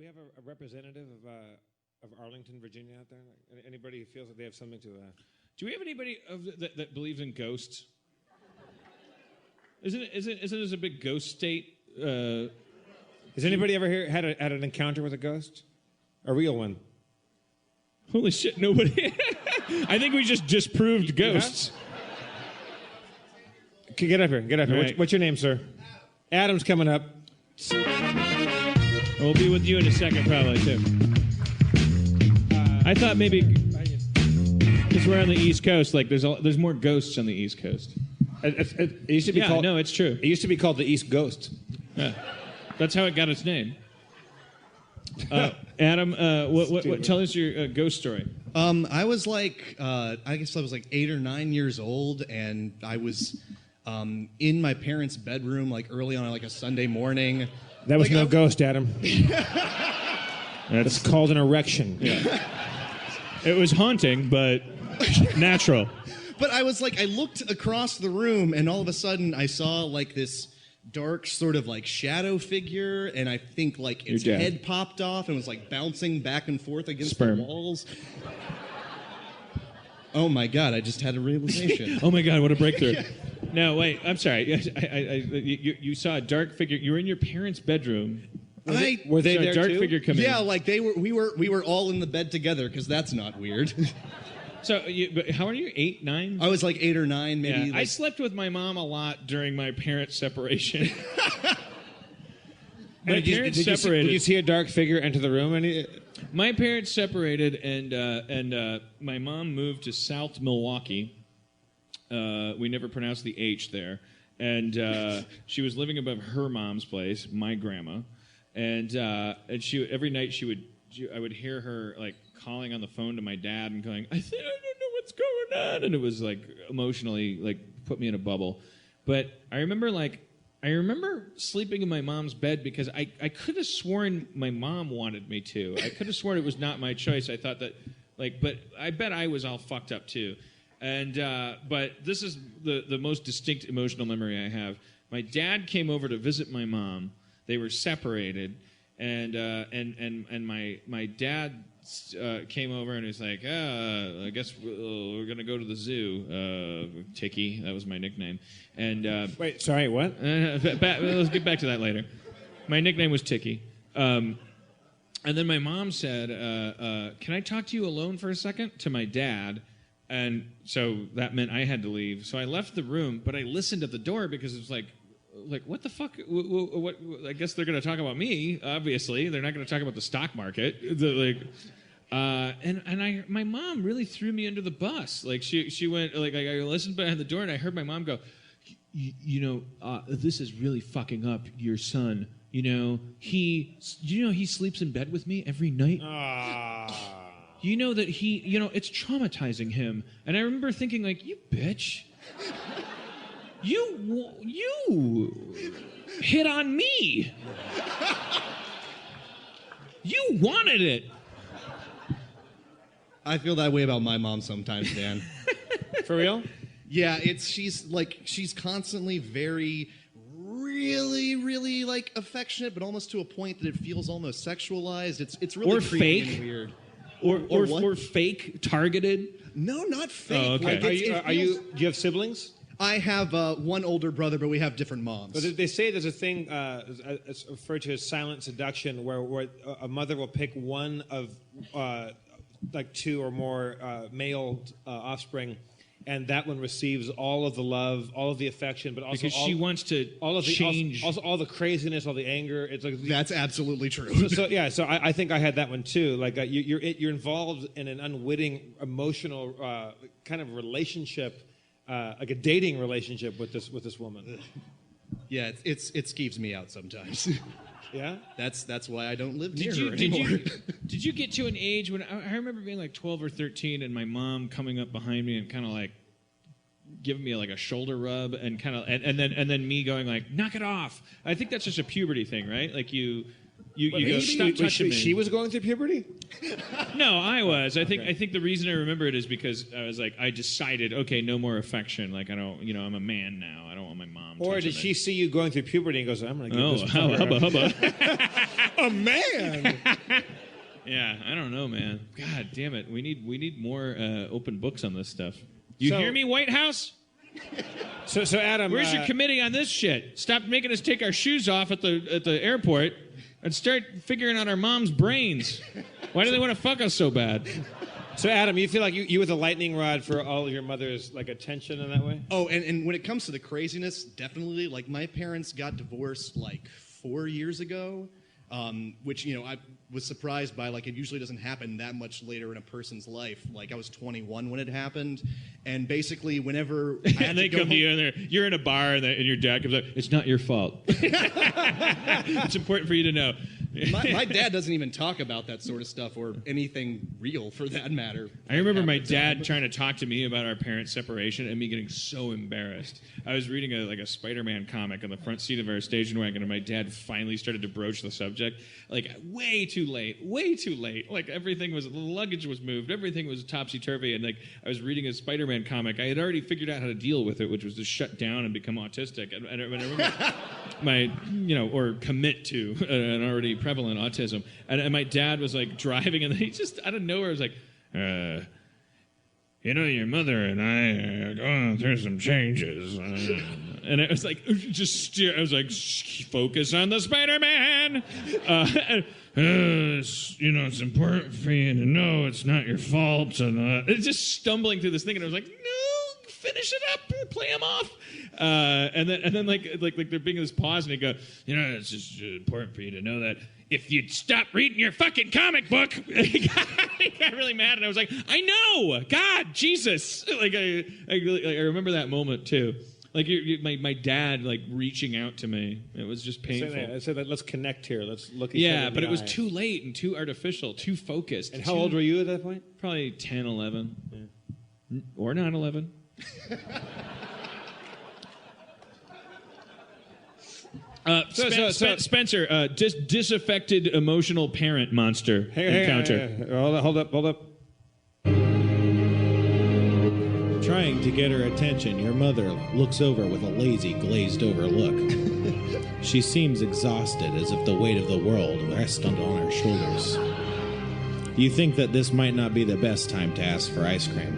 have a representative of Arlington, Virginia out there? Anybody who feels that they have something to... Do we have anybody that believes in ghosts? Isn't this a big ghost state? Has anybody ever here had an encounter with a ghost? A real one? Holy shit, nobody. I think we just disproved ghosts. Okay, get up here. Right. What's your name, sir? Adam's coming up. We'll be with you in a second, probably, too. I thought maybe, because we're on the East Coast, like there's more ghosts on the East Coast. It used to be called... no, it's true. It used to be called the East Ghost. Yeah. That's how it got its name. Adam, tell us your ghost story. I was like, I guess I was like 8 or 9 years old, and I was in my parents' bedroom, like early on, like a Sunday morning. That was like, no ghost, Adam. That's called an erection. Yeah. It was haunting, but natural. But I was like, I looked across the room, and all of a sudden, I saw like this dark sort of like shadow figure, and I think like its head popped off and was like bouncing back and forth against the walls. Oh my God, I just had a realization. Oh my God, what a breakthrough. Yeah. No, wait, I'm sorry. You saw a dark figure. You were in your parents' bedroom. Were they there a dark too? figure come in? Yeah, like we were all in the bed together, because that's not weird. So, but how are you? 8, 9? I was like 8 or 9, maybe. Yeah, I slept with my mom a lot during my parents' separation. My parents separated. Did you see a dark figure enter the room? My parents separated, and my mom moved to South Milwaukee. We never pronounced the H there. And she was living above her mom's place, my grandma. And she every night I would hear her like calling on the phone to my dad and going, I don't know what's going on. And it was like emotionally like put me in a bubble. But I remember sleeping in my mom's bed because I could have sworn my mom wanted me to. I could have sworn it was not my choice. I thought that but I bet I was all fucked up too. And but this is the most distinct emotional memory I have. My dad came over to visit my mom. They were separated, and my dad came over and was like, I guess we're gonna go to the zoo. Tiki, that was my nickname. And wait, sorry, what? Let's get back to that later. My nickname was Tiki. And then my mom said, "Can I talk to you alone for a second?" to my dad. And so that meant I had to leave. So I left the room, but I listened at the door because it was like, what the fuck? What? I guess they're going to talk about me. Obviously, they're not going to talk about the stock market. My mom really threw me under the bus. Like she went like I listened behind the door, and I heard my mom go, this is really fucking up your son. He sleeps in bed with me every night. You know that it's traumatizing him. And I remember thinking, like, you bitch. You hit on me. You wanted it. I feel that way about my mom sometimes, Dan. For real? Yeah, she's constantly very, really, really like affectionate, but almost to a point that it feels almost sexualized. It's really or creepy fake. and weird. Or fake, targeted? No, not fake. Oh, okay. Do you have siblings? I have one older brother, but we have different moms. But they say there's a thing it's referred to as silent seduction, where a mother will pick one of like 2 or more male offspring, and that one receives all of the love, all of the affection, but also because she wants to change. Also all the craziness, all the anger. It's like that's absolutely true. So I think I had that one too. Like you're involved in an unwitting emotional kind of relationship. Like a dating relationship with this woman. Yeah, it skeeves me out sometimes. Yeah? That's why I don't live near her anymore. Did you get to an age when I remember being like 12 or 13 and my mom coming up behind me and kind of like giving me like a shoulder rub and kind of and then me going like, knock it off. I think that's just a puberty thing, right? Like you go, stop touching me. She was going through puberty? No, I was. I think the reason I remember it is because I was like, I decided, okay, no more affection. Like I don't, I'm a man now. I don't want my mom. Or did she see you going through puberty and goes, I'm going to give this hubba. a man? Yeah, I don't know, man. God damn it. We need more open books on this stuff. You So- hear me, White House? So Adam, Where's your committee on this shit? Stop making us take our shoes off at the airport and start figuring out our mom's brains. Why do they want to fuck us so bad? So Adam, you feel like you were the lightning rod for all of your mother's like attention in that way? Oh, and when it comes to the craziness, definitely. Like, my parents got divorced like 4 years ago, which, I was surprised by. Like, it usually doesn't happen that much later in a person's life. Like, I was 21 when it happened, and basically whenever I had And they to go come to you and you're in a bar and your dad comes up. It's not your fault. It's important for you to know. my dad doesn't even talk about that sort of stuff or anything real, for that matter. I remember my dad trying to talk to me about our parents' separation and me getting so embarrassed. I was reading a Spider-Man comic on the front seat of our station wagon, and my dad finally started to broach the subject. Like, way too late. Like, the luggage was moved, everything was topsy-turvy, and like, I was reading a Spider-Man comic. I had already figured out how to deal with it, which was to shut down and become autistic. And I remember or commit to an already prevalent autism. And my dad was like driving, and he just out of nowhere was like, your mother and I are going through some changes. And it was like, I was like, focus on the Spider-Man. It's important for you to know it's not your fault. And it's just stumbling through this thing, and I was like, no, finish it up, play him off. And then like there being this pause, and he go, it's just important for you to know that if you'd stop reading your fucking comic book. He got really mad, and I was like, I know, God, Jesus. Like I remember that moment too. Like my dad like reaching out to me. It was just painful. I said that let's connect here. Let's look each other in the but it was eye. too late and too artificial, too focused. And how old were you at that point? Probably 10, 11. Yeah. Or not 11. Spencer, disaffected emotional parent monster encounter. Hold up. Trying to get her attention, your mother looks over with a lazy, glazed-over look. She seems exhausted, as if the weight of the world rests on her shoulders. You think that this might not be the best time to ask for ice cream.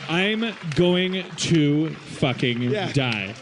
I'm going to fucking die.